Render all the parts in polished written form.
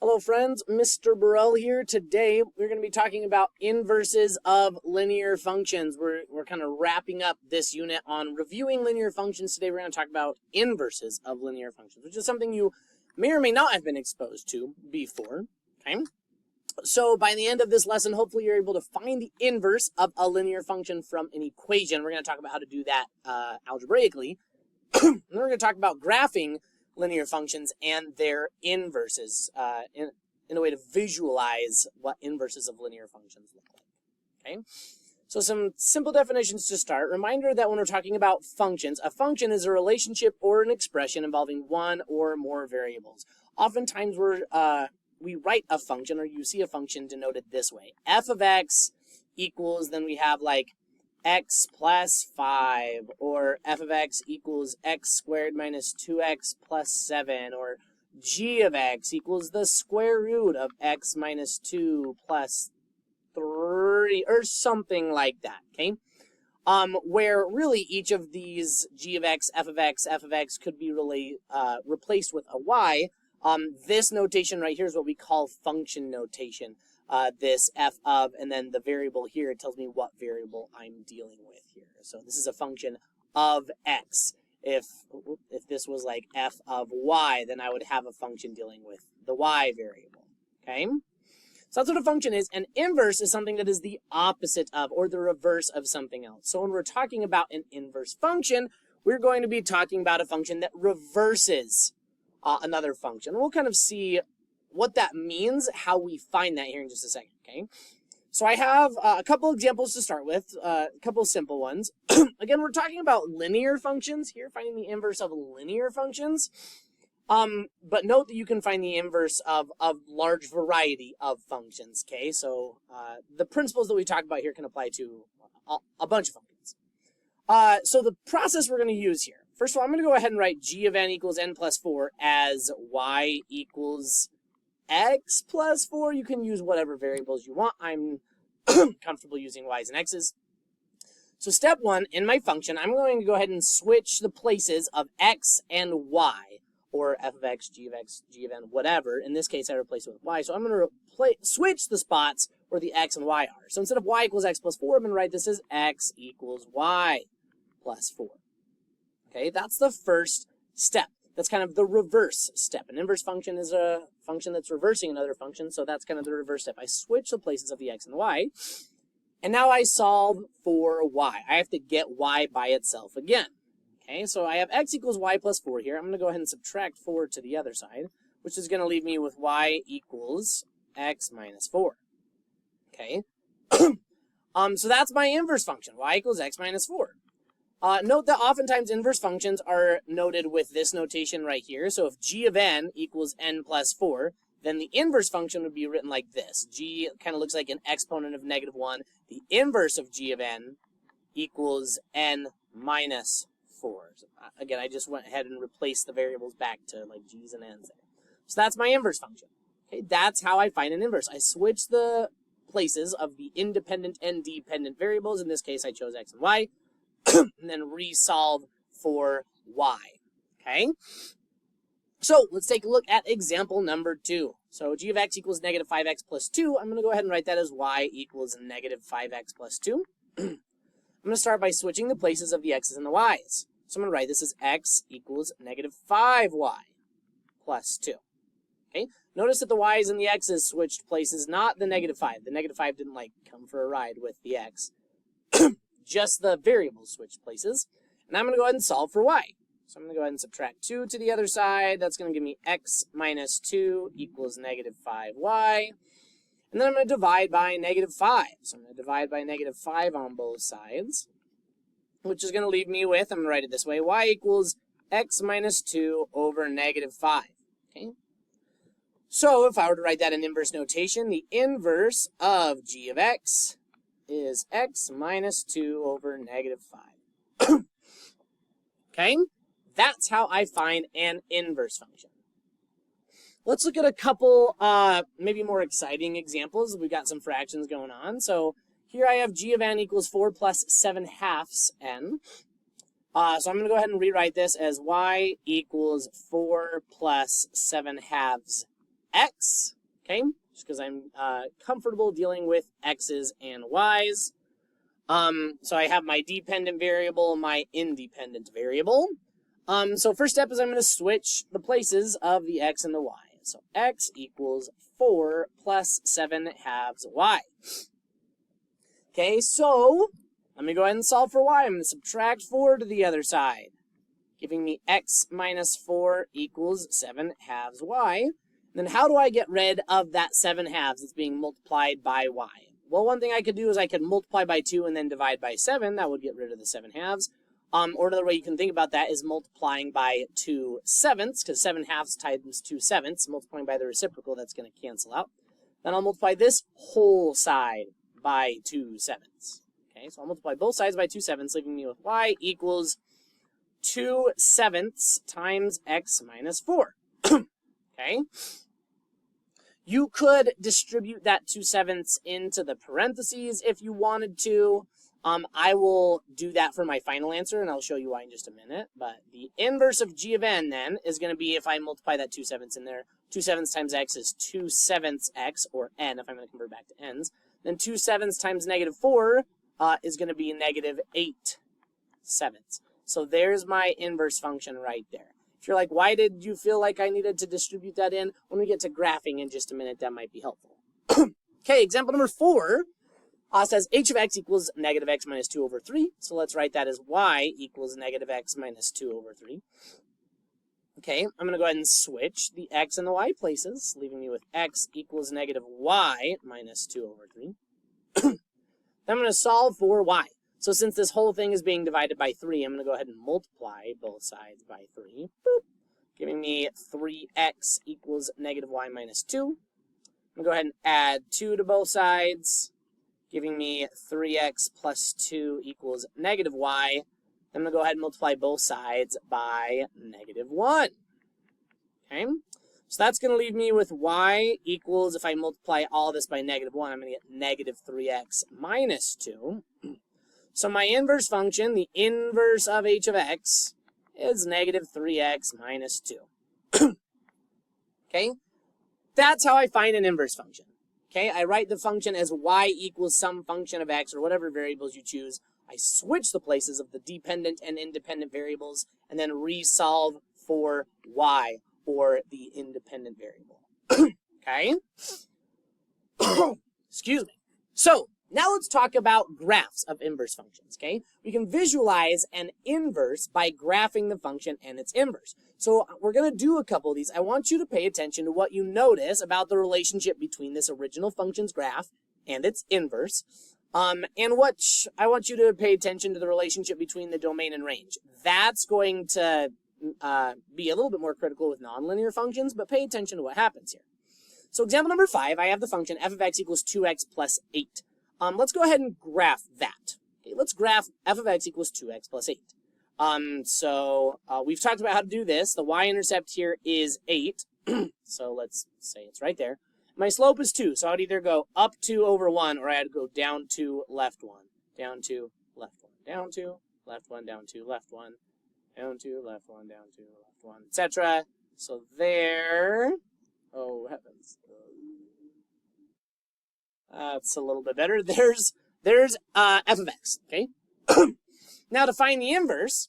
Hello friends, Mr. Burrell here. Today we're going to be talking about inverses of linear functions. We're kind of wrapping up this unit on reviewing linear functions. Today we're going to talk about inverses of linear functions, which is something you may or may not have been exposed to before. Okay? So by the end of this lesson, hopefully you're able to find the inverse of a linear function from an equation. We're going to talk about how to do that algebraically. And then we're going to talk about graphing linear functions and their inverses in a way to visualize what inverses of linear functions look like. Okay, so some simple definitions to start. Reminder that when we're talking about functions, a function is a relationship or an expression involving one or more variables. Oftentimes we write a function, or you see a function denoted this way: f of x equals, then we have like x plus 5, or f of x equals x squared minus 2x plus 7, or g of x equals the square root of x minus 2 plus 3, or something like that, okay? Where really each of these g of x, f of x could be really replaced with a y. This notation right here is what we call function notation. This f of, and then the variable here, it tells me what variable I'm dealing with here. So this is a function of x. If this was like f of y, then I would have a function dealing with the y variable. Okay? So that's what a function is. An inverse is something that is the opposite of, or the reverse of something else. So when we're talking about an inverse function, we're going to be talking about a function that reverses another function. We'll kind of see what that means, how we find that here in just a second, okay? So I have a couple examples to start with, a couple simple ones. Again, we're talking about linear functions here, finding the inverse of linear functions. But note that you can find the inverse of a large variety of functions, okay? So the principles that we talk about here can apply to a bunch of functions. So the process we're going to use here. First of all, I'm going to go ahead and write g of n equals n plus 4 as y equals x plus 4. You can use whatever variables you want. I'm comfortable using y's and x's. So step one, in my function, I'm going to go ahead and switch the places of x and y, or f of x, g of n, whatever. In this case, I replace it with y. So I'm going to switch the spots where the x and y are. So instead of y equals x plus 4, I'm going to write this as x equals y plus 4. Okay, that's the first step. That's kind of the reverse step. An inverse function is a function that's reversing another function, so that's kind of the reverse step. I switch the places of the x and the y, and now I solve for y. I have to get y by itself again. Okay, so I have x equals y plus 4 here. I'm going to go ahead and subtract 4 to the other side, which is going to leave me with y equals x minus 4. Okay, so that's my inverse function, y equals x minus 4. Note that oftentimes inverse functions are noted with this notation right here. So if g of n equals n plus 4, then the inverse function would be written like this. G kind of looks like an exponent of negative 1. The inverse of g of n equals n minus 4. So, again, I just went ahead and replaced the variables back to like g's and n's there. So that's my inverse function. Okay, that's how I find an inverse. I switch the places of the independent and dependent variables. In this case, I chose x and y. And then resolve for y, okay? So let's take a look at example number 2. So g of x equals negative 5x plus 2. I'm going to go ahead and write that as y equals negative 5x plus 2. I'm going to start by switching the places of the x's and the y's. So I'm going to write this as x equals negative 5y plus 2. Okay? Notice that the y's and the x's switched places, not the negative 5. The negative 5 didn't like come for a ride with the x. Just the variables switch places. And I'm going to go ahead and solve for y. So I'm going to go ahead and subtract 2 to the other side. That's going to give me x minus 2 equals negative 5y. And then I'm going to divide by negative 5. So I'm going to divide by negative 5 on both sides, which is going to leave me with, I'm going to write it this way, y equals x minus 2 over negative 5. Okay? So if I were to write that in inverse notation, the inverse of g of x is x minus 2 over negative 5. Okay? That's how I find an inverse function. Let's look at a couple maybe more exciting examples. We've got some fractions going on. So here I have g of n equals 4 plus 7/2 n. So I'm going to go ahead and rewrite this as y equals 4 plus 7/2 x, okay? Just because I'm comfortable dealing with x's and y's. So I have my dependent variable, my independent variable. So first step is I'm going to switch the places of the x and the y. So x equals 4 plus 7 halves y. Okay, so let me go ahead and solve for y. I'm going to subtract 4 to the other side, giving me x minus 4 equals 7 halves y. Then how do I get rid of that 7 halves that's being multiplied by y? Well, one thing I could do is I could multiply by 2 and then divide by 7. That would get rid of the 7 halves. Or another way you can think about that is multiplying by 2 sevenths, because 7 halves times 2 sevenths, multiplying by the reciprocal, that's going to cancel out. Then I'll multiply this whole side by 2 sevenths. Okay, so I'll multiply both sides by 2 sevenths, leaving me with y equals 2 sevenths times x minus 4. Okay? You could distribute that 2 sevenths into the parentheses if you wanted to. I will do that for my final answer, and I'll show you why in just a minute. But the inverse of g of n, then, is going to be if I multiply that 2 sevenths in there. 2 sevenths times x is 2 sevenths x, or n, if I'm going to convert back to n's. Then 2 sevenths times negative 4 is going to be negative 8 sevenths. So there's my inverse function right there. If you're like, why did you feel like I needed to distribute that in? When we get to graphing in just a minute, that might be helpful. Okay, example number 4 says h of x equals negative x minus 2 over 3. So let's write that as y equals negative x minus 2 over 3. Okay, I'm going to go ahead and switch the x and the y places, leaving me with x equals negative y minus 2 over 3. Then I'm going to solve for y. So since this whole thing is being divided by 3, I'm going to go ahead and multiply both sides by 3. Boop. Giving me 3x equals negative y minus 2. I'm going to go ahead and add 2 to both sides, giving me 3x plus 2 equals negative y. I'm going to go ahead and multiply both sides by negative 1. Okay? So that's going to leave me with y equals, if I multiply all this by negative 1, I'm going to get negative 3x minus 2. So my inverse function, the inverse of h of x, is negative 3x minus 2. Okay? That's how I find an inverse function. Okay? I write the function as y equals some function of x, or whatever variables you choose. I switch the places of the dependent and independent variables, and then resolve for y, or the independent variable. Okay? Excuse me. So, now let's talk about graphs of inverse functions, okay? We can visualize an inverse by graphing the function and its inverse. So we're going to do a couple of these. I want you to pay attention to what you notice about the relationship between this original function's graph and its inverse. And I want you to pay attention to the relationship between the domain and range. That's going to be a little bit more critical with nonlinear functions, but pay attention to what happens here. So example number 5, I have the function f of x equals 2x plus 8. Let's go ahead and graph that. Okay, let's graph f of x equals 2x plus 8. So we've talked about how to do this. The y-intercept here is 8. So let's say it's right there. My slope is 2, so I'd either go up 2 over 1, or I'd go down 2, left 1, down 2, left 1, down 2, left 1, down 2, left 1, down 2, left 1, down 2, left 1, etc. So there. Oh, heavens. That's a little bit better. There's f of x, okay? Now to find the inverse,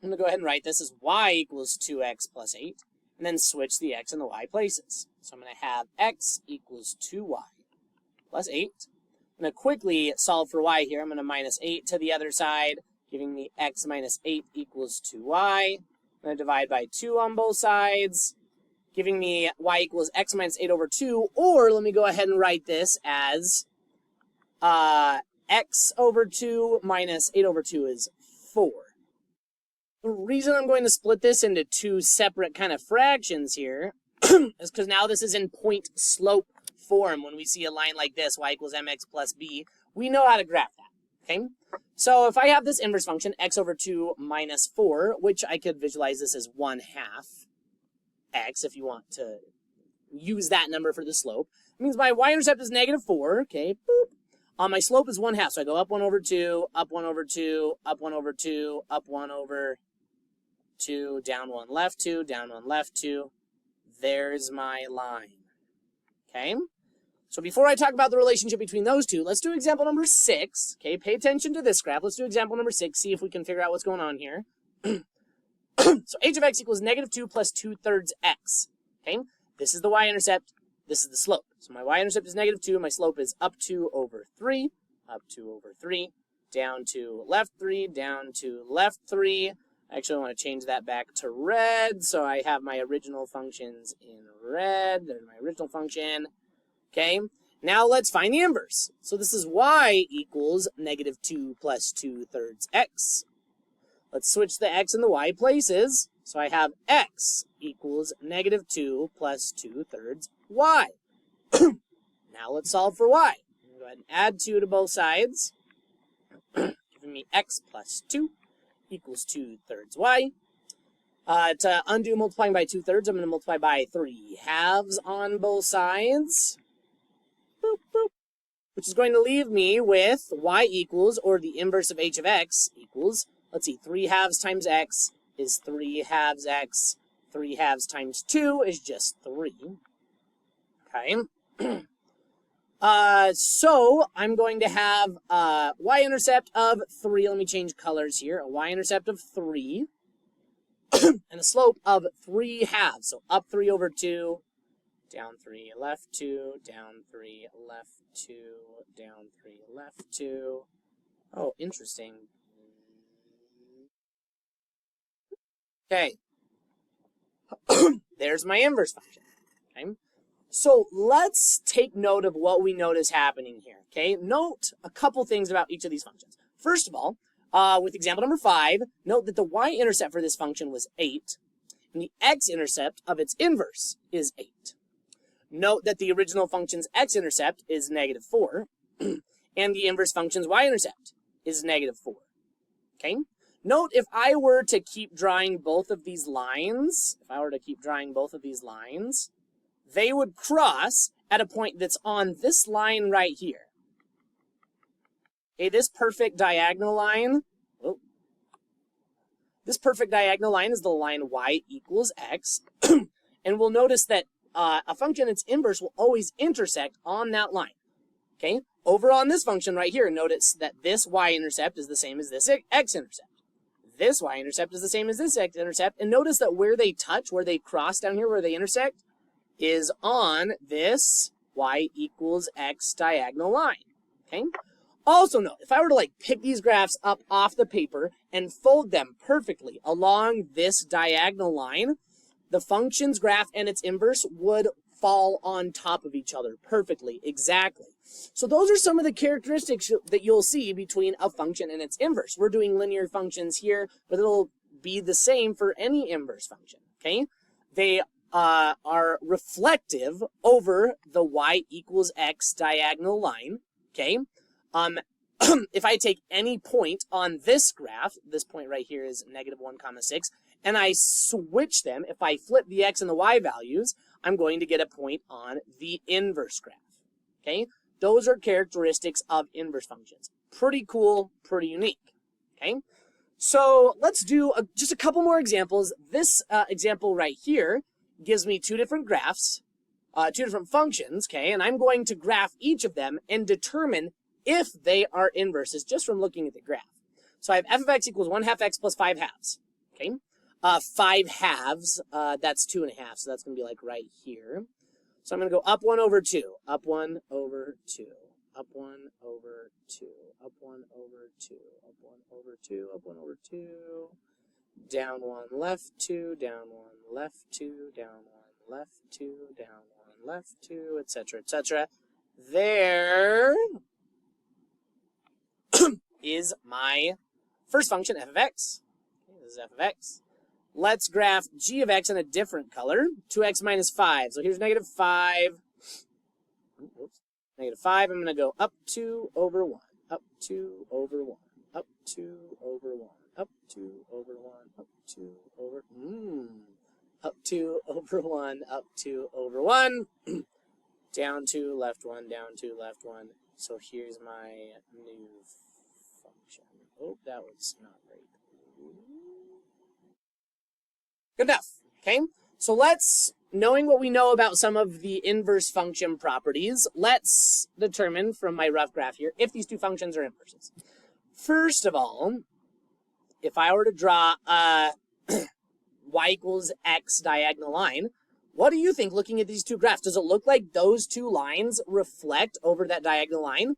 I'm going to go ahead and write this as y equals 2x plus 8, and then switch the x and the y places. So I'm going to have x equals 2y plus 8. I'm going to quickly solve for y here. I'm going to minus 8 to the other side, giving me x minus 8 equals 2y. I'm going to divide by 2 on both sides, giving me y equals x minus 8 over 2, or let me go ahead and write this as x over 2 minus 8 over 2 is 4. The reason I'm going to split this into two separate kind of fractions here is because now this is in point slope form. When we see a line like this, y equals mx plus b, we know how to graph that, okay? So if I have this inverse function, x over 2 minus 4, which I could visualize this as 1/2 x if you want to use that number for the slope. It means my y-intercept is negative 4, okay, boop. My slope is 1/2, so I go up 1 over 2, up 1 over 2, up 1 over 2, up 1 over 2, down 1, left 2, down 1, left 2. There's my line. okay? So before I talk about the relationship between those two, let's do example number 6, okay? Pay attention to this graph. Let's do example number 6, see if we can figure out what's going on here. So h of x equals -2 plus 2/3 x, okay? This is the y-intercept, this is the slope. So my y-intercept is -2, my slope is up 2 over 3, down to left 3, down to left 3. Actually, I want to change that back to red, so I have my original functions in red. There's my original function. Okay, now let's find the inverse. So this is y equals -2 plus 2/3 x. Let's switch the x and the y places. So I have x equals -2 plus 2/3 y. Now let's solve for y. I'm going to go ahead and add 2 to both sides, giving me x plus 2 equals 2/3 y. To undo multiplying by 2/3, I'm going to multiply by 3/2 on both sides. Boop, boop. Which is going to leave me with y equals, or the inverse of h of x equals, let's see, 3/2 times x is 3/2 x. 3/2 times 2 is just 3. Okay. So I'm going to have y-intercept of 3. Let me change colors here. A y-intercept of 3. And a slope of 3/2. So up 3 over 2. Down 3, left 2, down 3, left 2, down 3, left 2. Oh, interesting. Okay. There's my inverse function. Okay. So let's take note of what we notice happening here. Okay. Note a couple things about each of these functions. First of all, with example number 5, note that the y-intercept for this function was 8, and the x-intercept of its inverse is 8. Note that the original function's x-intercept is -4, and the inverse function's y-intercept is -4. Okay? Note if I were to keep drawing both of these lines, they would cross at a point that's on this line right here. Okay, this perfect diagonal line, this perfect diagonal line is the line y equals x, and we'll notice that a function its inverse will always intersect on that line. Okay, over on this function right here, notice that this y-intercept is the same as this x-intercept. This y-intercept is the same as this x-intercept, and notice that where they touch, where they cross down here, where they intersect, is on this y equals x diagonal line. Okay. Also note, if I were to pick these graphs up off the paper and fold them perfectly along this diagonal line, the function's graph and its inverse would fall on top of each other perfectly, exactly. So those are some of the characteristics that you'll see between a function and its inverse. We're doing linear functions here, but it'll be the same for any inverse function, okay? They are reflective over the y equals x diagonal line, okay? If I take any point on this graph, this point right here is -1, 6, and I switch them, if I flip the x and the y values, I'm going to get a point on the inverse graph, okay? Those are characteristics of inverse functions. Pretty cool, pretty unique, okay? So let's do just a couple more examples. This example right here gives me 2 different graphs, 2 different functions, okay? And I'm going to graph each of them and determine if they are inverses just from looking at the graph. So I have f of x equals 1/2 x plus 5/2, okay? 5/2, that's 2.5, so that's going to be right here. So I'm going to go up 1 over 2, up 1 over 2, up 1 over 2, up 1 over 2, up 1 over 2, up 1 over 2, down 1, left 2, down 1, left 2, down 1, left 2, down 1, left 2, etc., etc. There is my first function, f of x. Okay, this is f of x. Let's graph g of x in a different color, 2x minus 5. So here's -5. Oops. -5, I'm going to go up 2 over 1, up 2 over 1, up 2 over 1, up 2 over 1, up 2 over, up 2 over 1, up 2 over 1, down 2, left 1, down 2, left 1. So here's my new function. Oh, that was not great. Good enough, okay? So let's knowing what we know about some of the inverse function properties, let's determine from my rough graph here if these two functions are inverses. First of all, if I were to draw a y equals x diagonal line, what do you think looking at these two graphs? Does it look like those two lines reflect over that diagonal line?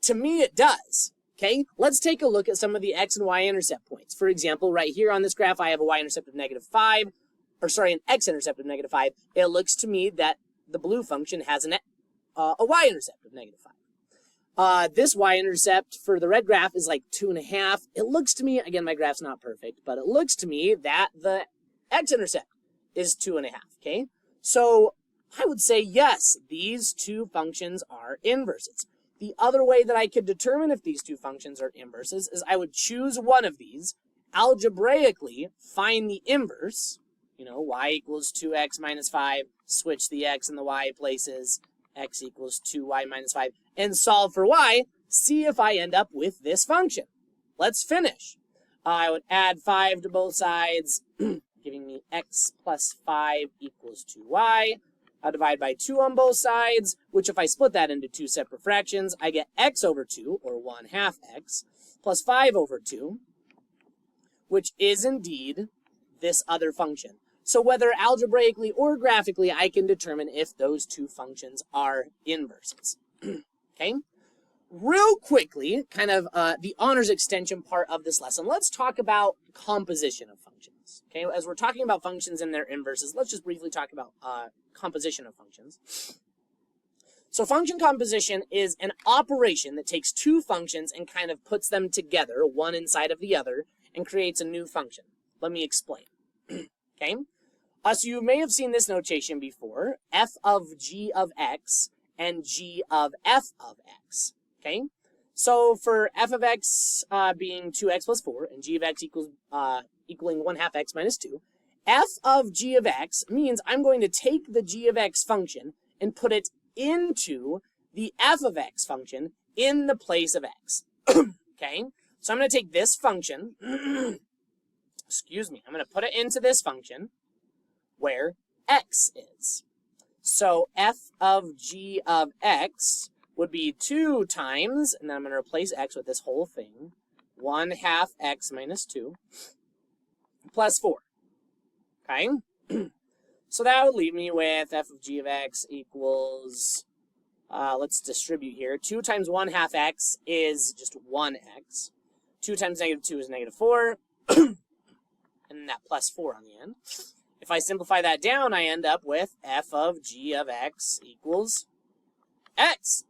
To me, it does. Okay, let's take a look at some of the x and y intercept points. For example, right here on this graph, I have a y-intercept of -5, or sorry, an x-intercept of -5. It looks to me that the blue function has a y-intercept of -5. This y-intercept for the red graph is like 2.5. It looks to me, again, my graph's not perfect, but it looks to me that the x-intercept is 2.5, okay? So I would say, yes, these two functions are inverses. The other way that I could determine if these two functions are inverses is I would choose one of these, algebraically find the inverse, you know, y equals 2x minus 5, switch the x and the y places, x equals 2y minus 5, and solve for y, see if I end up with this function. Let's finish. I would add 5 to both sides, giving me x plus 5 equals 2y. I'll divide by 2 on both sides, which if I split that into two separate fractions, I get x over 2, or 1/2 x, plus 5 over 2, which is indeed this other function. So whether algebraically or graphically, I can determine if those two functions are inverses. Okay? Real quickly, kind of the honors extension part of this lesson, let's talk about composition of functions. Okay, as we're talking about functions and their inverses, let's just briefly talk about composition of functions. So function composition is an operation that takes two functions and kind of puts them together, one inside of the other, and creates a new function. Let me explain. Okay, so you may have seen this notation before, f of g of x and g of f of x. Okay, so for f of x being 2x plus 4 and g of x equaling 1/2 x minus 2, f of g of x means I'm going to take the g of x function and put it into the f of x function in the place of x. Okay, so I'm going to take this function, excuse me, I'm going to put it into this function where x is. So f of g of x would be 2 times, and then I'm going to replace x with this whole thing, 1/2 x minus 2, plus 4. Okay? So that would leave me with f of g of x equals, let's distribute here. 2 times 1/2 x is just 1x. 2 times -2 is -4. And then that plus 4 on the end. If I simplify that down, I end up with f of g of x equals x.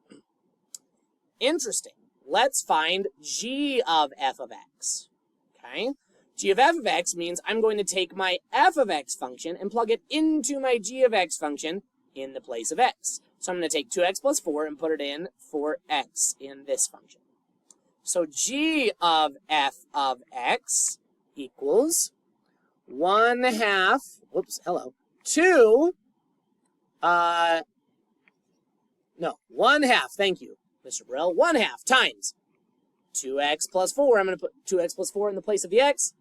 Interesting. Let's find g of f of x. Okay? G of f of x means I'm going to take my f of x function and plug it into my g of x function in the place of x. So I'm going to take 2x plus 4 and put it in for x in this function. So g of f of x equals 1/2, whoops, hello, 2, no, 1/2, thank you, Mr. Burrell, 1/2 times 2x plus 4, I'm going to put 2x plus 4 in the place of the x,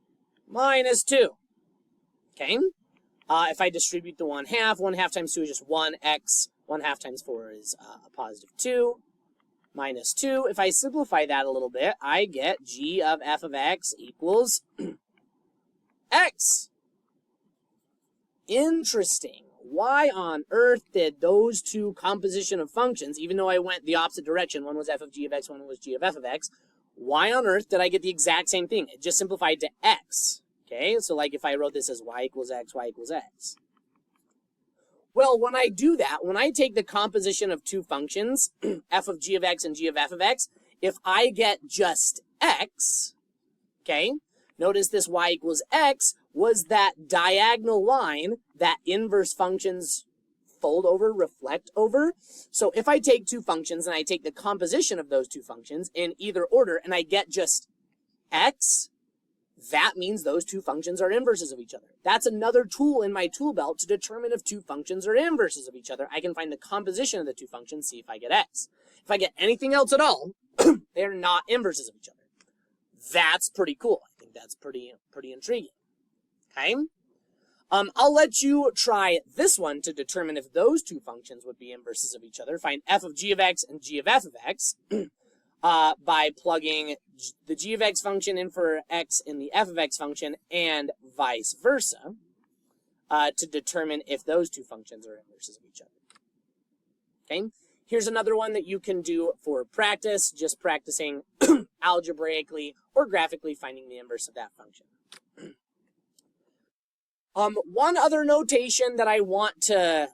minus 2. Okay? If I distribute the 1/2, 1/2 times 2 is just 1x, 1/2 times 4 is a positive 2, minus 2. If I simplify that a little bit, I get g of f of x equals x. Interesting. Why on earth did those two composition of functions, even though I went the opposite direction, one was f of g of x, one was g of f of x, why on earth did I get the exact same thing? It just simplified to x. Okay, so like if I wrote this as y equals x, y equals x. Well, when I do that, when I take the composition of two functions, f of g of x and g of f of x, if I get just x, okay, notice this y equals x was that diagonal line that inverse functions fold over, reflect over. So if I take two functions and I take the composition of those two functions in either order and I get just x, that means those two functions are inverses of each other. That's another tool in my tool belt to determine if two functions are inverses of each other. I can find the composition of the two functions, see if I get x. If I get anything else at all, they're not inverses of each other. That's pretty cool. I think that's pretty intriguing. Okay? I'll let you try this one to determine if those two functions would be inverses of each other. Find f of g of x and g of f of x by plugging the g of x function in for x in the f of x function and vice versa to determine if those two functions are inverses of each other. Okay, here's another one that you can do for practice, just practicing algebraically or graphically finding the inverse of that function. One other notation that I want to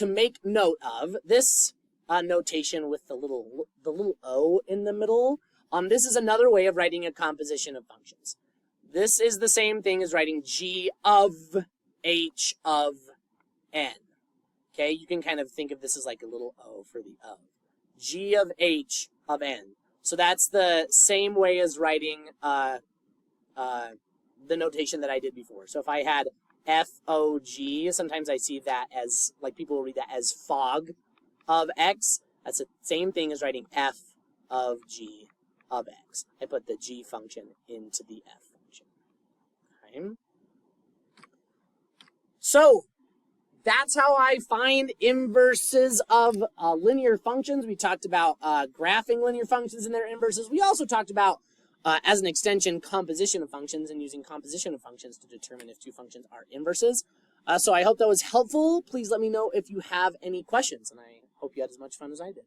make note of, this notation with the little O in the middle, this is another way of writing a composition of functions. This is the same thing as writing g of h of n. Okay, you can kind of think of this as like a little O for the O. G of h of n. So that's the same way as writing the notation that I did before. So if I had FOG, sometimes I see that as, like, people will read that as fog of x. That's the same thing as writing f of g of x. I put the g function into the f function. Okay. So that's how I find inverses of linear functions. We talked about graphing linear functions and their inverses. We also talked about, as an extension, composition of functions and using composition of functions to determine if two functions are inverses. So I hope that was helpful. Please let me know if you have any questions, and I hope you had as much fun as I did.